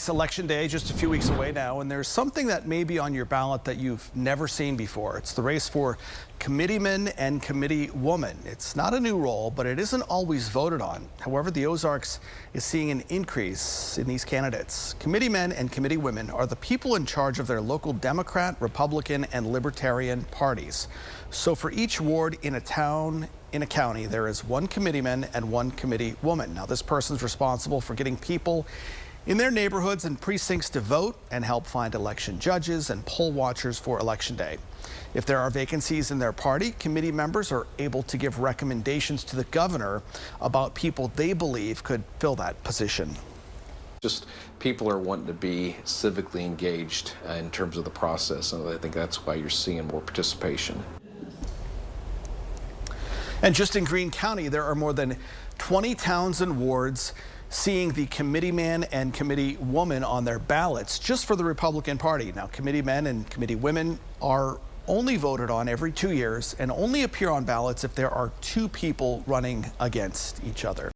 It's Election Day, just a few weeks away now, and there's something that may be on your ballot that you've never seen before. It's the race for committeeman and committeewoman. It's not a new role, but it isn't always voted on. However, the Ozarks is seeing an increase in these candidates. Committeemen and committeewomen are the people in charge of their local Democrat, Republican, and Libertarian parties. So for each ward in a town, in a county, there is one committeeman and one committeewoman. Now, this person's responsible for getting people in their neighborhoods and precincts to vote and help find election judges and poll watchers for Election Day. If there are vacancies in their party, committee members are able to give recommendations to the governor about people they believe could fill that position. Just people are wanting to be civically engaged in terms of the process, and I think that's why you're seeing more participation. And just in Greene County, there are more than 20 towns and wards seeing the committeeman and committeewoman on their ballots just for the Republican Party. Now, committeemen and committeewomen are only voted on every 2 years and only appear on ballots if there are two people running against each other.